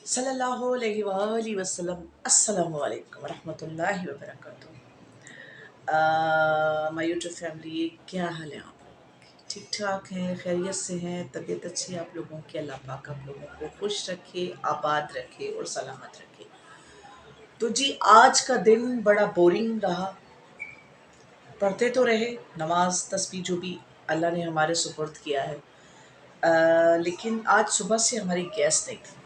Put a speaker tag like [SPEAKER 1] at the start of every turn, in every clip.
[SPEAKER 1] صلی اللہ علیہ وآلہ وسلم۔ السلام علیکم ورحمۃ اللہ وبرکاتہ۔ مائی یوٹیوب فیملی، کیا حال ہے آپ لوگ؟ ٹھیک ٹھاک ہیں، خیریت سے ہیں؟ طبیعت اچھی ہے آپ لوگوں کی؟ اللہ پاک آپ لوگوں کو خوش رکھے، آباد رکھے اور سلامت رکھے۔ تو جی، آج کا دن بڑا بورنگ رہا۔ پڑھتے تو رہے نماز تسبیح جو بھی اللہ نے ہمارے سپرد کیا ہے، لیکن آج صبح سے ہماری گیس نہیں تھی،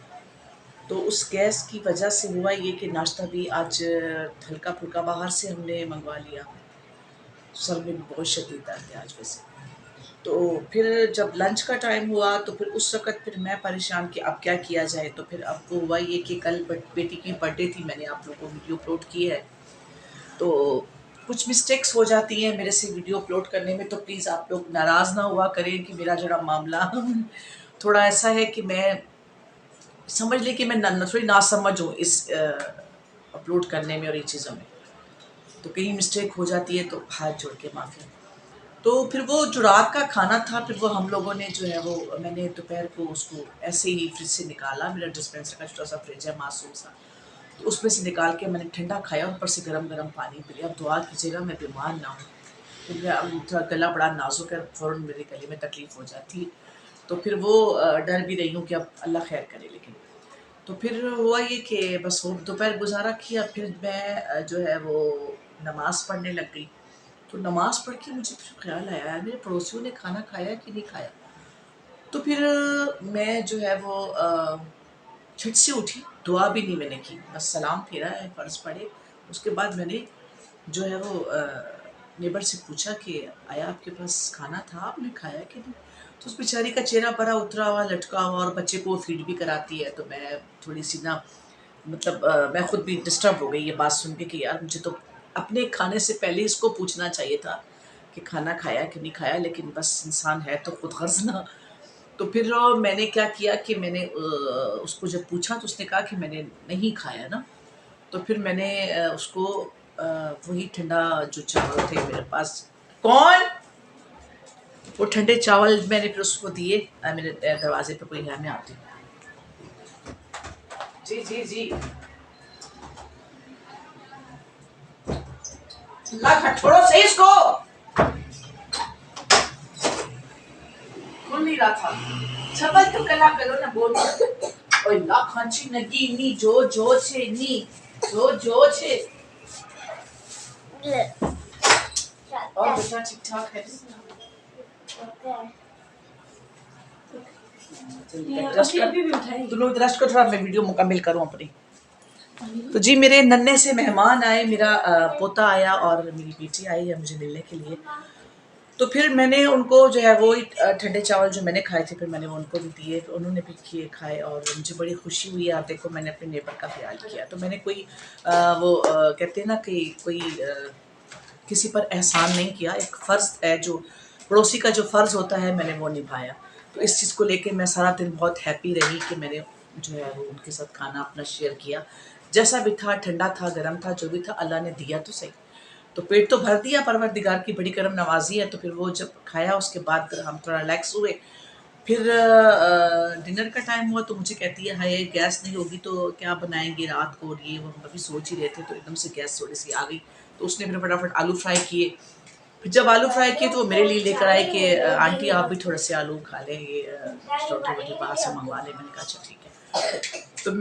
[SPEAKER 1] تو اس گیس کی وجہ سے ہوا یہ کہ ناشتہ بھی آج ہلکا پھلکا باہر سے ہم نے منگوا لیا۔ سر میں بہت شدید درد ہے آج ویسے۔ تو پھر جب لنچ کا ٹائم ہوا تو پھر اس وقت پھر میں پریشان کہ اب کیا کیا جائے۔ تو پھر اب وہ ہوا یہ کہ کل بیٹی کی برتھ ڈے تھی، میں نے آپ لوگوں کو ویڈیو اپلوڈ کی ہے، تو کچھ مسٹیکس ہو جاتی ہیں میرے سے ویڈیو اپلوڈ کرنے میں، تو پلیز آپ لوگ ناراض نہ ہوا کریں کہ میرا جڑا معاملہ تھوڑا ایسا ہے کہ میں سمجھ لیں کہ میں تھوڑی ناسمجھ ہوں اس اپلوڈ کرنے میں اور یہ چیزوں میں، تو کہیں مسٹیک ہو جاتی ہے تو ہاتھ جوڑ کے معافی۔ تو پھر وہ جو رات کا کھانا تھا، پھر وہ ہم لوگوں نے جو ہے وہ میں نے دوپہر کو اس کو ایسے ہی فریج سے نکالا، میرا ڈسپینسر کا چھوٹا سا فریج ہے معصوم سا، تو اس میں سے نکال کے میں نے ٹھنڈا کھایا، اوپر سے گرم گرم پانی پی لیا۔ اب دعا کیجیے گا میں بیمار نہ ہوں، کیونکہ اب تھوڑا گلا بڑا نازک ہے، فوراً میرے گلے میں تکلیف ہو جاتی ہے، تو پھر وہ ڈر بھی رہی ہوں کہ اب اللہ خیر کرے۔ لیکن تو پھر ہوا یہ کہ بس وہ دوپہر گزارا کیا، پھر میں جو ہے وہ نماز پڑھنے لگ گئی۔ تو نماز پڑھ کے مجھے پھر خیال آیا یار میرے پڑوسیوں نے کھانا کھایا کہ نہیں کھایا۔ تو پھر میں جو ہے وہ جھٹ سے اٹھی، دعا بھی نہیں میں نے کی، بس سلام پھیرا ہے، فرض پڑھے، اس کے بعد میں نے جو ہے وہ نیبر سے پوچھا کہ آیا آپ کے پاس کھانا تھا، آپ نے کھایا کہ نہیں؟ تو اس بیچاری کا چہرہ بڑا اترا ہوا لٹکا ہوا، اور بچے کو فیڈ بھی کراتی ہے، تو میں تھوڑی سی نا مطلب میں خود بھی ڈسٹرب ہو گئی یہ بات سن کے کہ یار مجھے تو اپنے کھانے سے پہلے اس کو پوچھنا چاہیے تھا کہ کھانا کھایا کہ نہیں کھایا، لیکن بس انسان ہے تو خود غرض نہ۔ تو پھر میں نے کیا کیا کہ میں نے اس کو جب پوچھا تو اس نے کہا کہ میں نے نہیں کھایا نا، تو پھر میں نے اس کو وہی ٹھنڈا جو چاول تھے میرے پاس، کون وہ ٹھنڈے چاول میں نے پھر اس کو دیے۔ میرے دروازے پہ کوئی ہے، میں آتی ہوں۔ جی جی جی، اللہ کا چھوڑو صحیح، اس کو کھل نہیں رہا تھا، چھپل تو کلا کرو نا بول۔ اوہ اللہ کھانچی نگی نی جو جو چھے نی جو جو چھے۔ اور بیٹا ٹھیک ٹھاک ہے؟ تم لوگ ریسٹ کو، تھوڑا میں ویڈیو مکمل کروں اپنی۔ تو جی، میرے ننے سے مہمان آئے، میرا پوتا آیا اور میری بیٹی آئی ہے مجھے ملنے کے لیے۔ تو پھر میں نے ان کو جو ہے وہ ٹھنڈے چاول جو میں نے کھائے تھے، پھر میں نے ان کو بھی دیے، انہوں نے بھی کھائے، اور مجھے بڑی خوشی ہوئی۔ آپ دیکھو میں نے اپنے نیبر کا خیال کیا، تو میں نے کوئی وہ کہتے ہیں نا کہ کوئی کسی پر احسان نہیں کیا، ایک فرض ہے جو پڑوسی کا جو فرض ہوتا ہے، میں نے وہ نبھایا۔ تو اس چیز کو لے کے میں سارا دن بہت ہیپی رہی کہ میں نے جو ہے وہ ان کے ساتھ کھانا اپنا شیئر کیا، جیسا بھی تھا، ٹھنڈا تھا گرم تھا، جو بھی تھا اللہ نے دیا تو صحیح، تو پیٹ تو بھر دیا، پروردگار کی بڑی کرم نوازی ہے۔ تو پھر وہ جب کھایا اس کے بعد ہم تھوڑا ریلیکس ہوئے، پھر ڈنر کا ٹائم ہوا تو مجھے کہتی ہے ہائے گیس نہیں ہوگی تو کیا بنائیں گے رات کو، اور یہ وہ ہم ابھی سوچ ہی رہے تھے، تو ایک دم سے گیس تھوڑی سی آ گئی، تو اس نے پھر فٹافٹ آلو فرائی کیے۔ پھر جب آلو فرائی کیے تو وہ میرے لیے لے کر آئے کہ آنٹی آپ بھی تھوڑے سے آلو کھا لیں، یہ روٹی ووٹی باہر سے منگوا لیں۔ میں نے کہا اچھا ٹھیک ہے، تو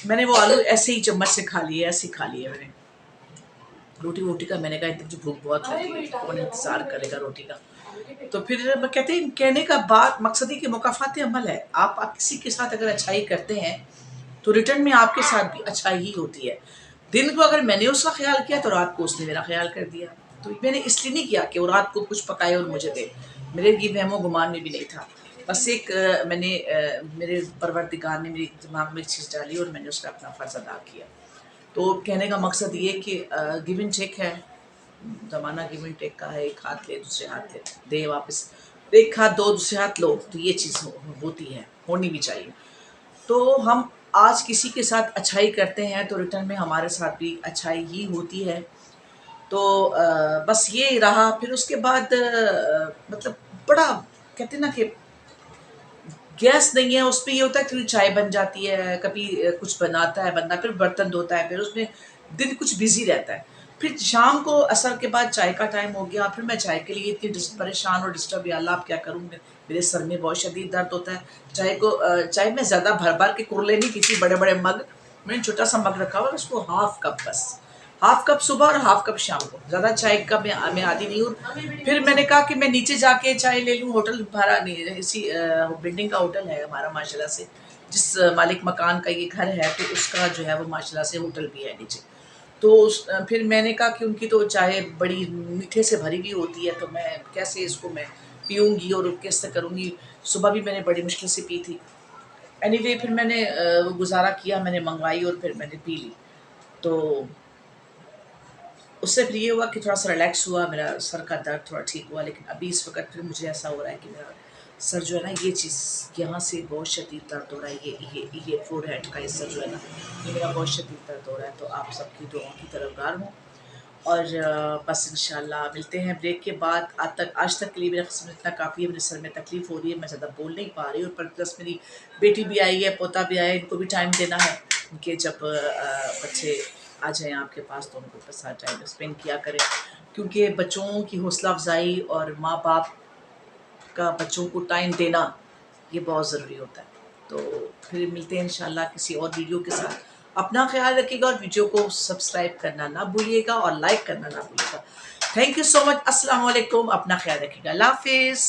[SPEAKER 1] میں نے وہ آلو ایسے ہی چمچ سے کھا لیے، ایسے ہی کھا لیے میں نے۔ روٹی ووٹی کا میں نے کہا مجھے بھوک بہت لگی ہے، کون انتظار کرے گا روٹی کا۔ تو پھر کہتے ہیں کہنے کا بات مقصد ہی کہ مکافات عمل ہے، آپ کسی کے ساتھ اگر اچھائی کرتے ہیں تو ریٹرن میں آپ کے ساتھ بھی اچھائی ہی ہوتی ہے۔ دن کو اگر میں نے اس کا خیال کیا تو رات کو اس نے میرا خیال کر دیا، تو میں نے اس لیے نہیں کیا کہ وہ رات کو کچھ پکائے اور مجھے دے، میرے یہ وہم و گمان میں بھی نہیں تھا، بس ایک میں نے میرے پروردگار نے میرے دماغ میں ایک چیز ڈالی اور میں نے اس کا اپنا فرض ادا کیا۔ تو کہنے کا مقصد یہ کہ گیو اینڈ ٹیک ہے، زمانہ گیو اینڈ ٹیک کا ہے، ایک ہاتھ لے دوسرے ہاتھ دے واپس، ایک ہاتھ دو دوسرے ہاتھ لو، تو یہ چیز ہوتی ہے، ہونی بھی چاہیے۔ تو ہم آج کسی کے ساتھ اچھائی کرتے ہیں تو ریٹرن میں ہمارے ساتھ بھی اچھائی ہی ہوتی ہے۔ تو بس یہ رہا۔ پھر اس کے بعد مطلب بڑا کہتے ہیں نا کہ گیس نہیں ہے اس پہ یہ ہوتا ہے کہ چائے بن جاتی ہے، کبھی کچھ بناتا ہے بندہ، پھر برتن دھوتا ہے، پھر اس میں دن کچھ بزی رہتا ہے. پھر شام کو عصر کے بعد چائے کا ٹائم ہو گیا، پھر میں چائے کے لیے اتنی پریشان اور ڈسٹرب، یا اللہ اب کیا کروں میں، میرے سر میں بہت شدید درد ہوتا ہے. چائے میں زیادہ بھر بھر کے کرلے نہیں پیتی، بڑے بڑے مگ، میں نے چھوٹا سا مگ رکھا ہوا ہے، اس کو ہاف کپ، بس ہاف کپ صبح اور ہاف کپ شام کو، زیادہ چائے کا میں عادی نہیں ہوں. پھر میں نے کہا کہ میں نیچے جا کے چائے لے لوں، ہوٹل بھرا نہیں، اسی بلڈنگ کا ہوٹل ہے ہمارا ماشاء اللہ سے، جس مالک مکان کا یہ گھر ہے تو اس کا جو ہے وہ ماشاء اللہ سے ہوٹل بھی ہے نیچے. تو پھر میں نے کہا کہ ان کی تو چائے بڑی میٹھے سے بھری ہوئی ہوتی ہے، تو میں کیسے اس کو میں پیوں گی اور کیسے کروں گی. صبح بھی میں نے بڑی مشکل سے پی تھی. اینی وے پھر میں نے وہ گزارا کیا، میں نے منگوائی اور پھر میں نے پی لی. تو اس سے پھر یہ ہوا کہ تھوڑا سا ریلیکس ہوا، میرا سر کا درد تھوڑا ٹھیک ہوا. لیکن ابھی اس وقت پھر مجھے ایسا ہو رہا ہے کہ میرا سر جو ہے نا، یہ چیز یہاں سے بہت شدید درد ہو رہا ہے، یہ فور ہیڈ کا حصہ جو ہے نا، یہ میرا بہت شدید درد ہو رہا ہے. تو آپ سب کی دعاؤں کی طرفدار ہوں. اور بس انشاءاللہ ملتے ہیں بریک کے بعد. آج تک کے لیے میرا قسم اتنا کافی ہے. میرے سر میں تکلیف ہو رہی ہے، میں زیادہ بول نہیں پا رہی ہوں، پر پلس میری بیٹی بھی آئی ہے، پوتا بھی آیا ہے، ان کو بھی ٹائم دینا ہے کہ جب بچے آ جائیں آپ کے پاس تو ان کو ساتھ ٹائم اسپینڈ کیا کریں. کیونکہ بچوں کی حوصلہ افزائی اور ماں باپ کا بچوں کو ٹائم دینا یہ بہت ضروری ہوتا ہے. تو پھر ملتے ہیں انشاءاللہ کسی اور ویڈیو کے ساتھ. اپنا خیال رکھیے گا اور ویڈیو کو سبسکرائب کرنا نہ بھولیے گا اور لائک کرنا نہ بھولیے گا. تھینک یو سو مچ. السلام علیکم. اپنا خیال رکھیے گا. اللہ حافظ.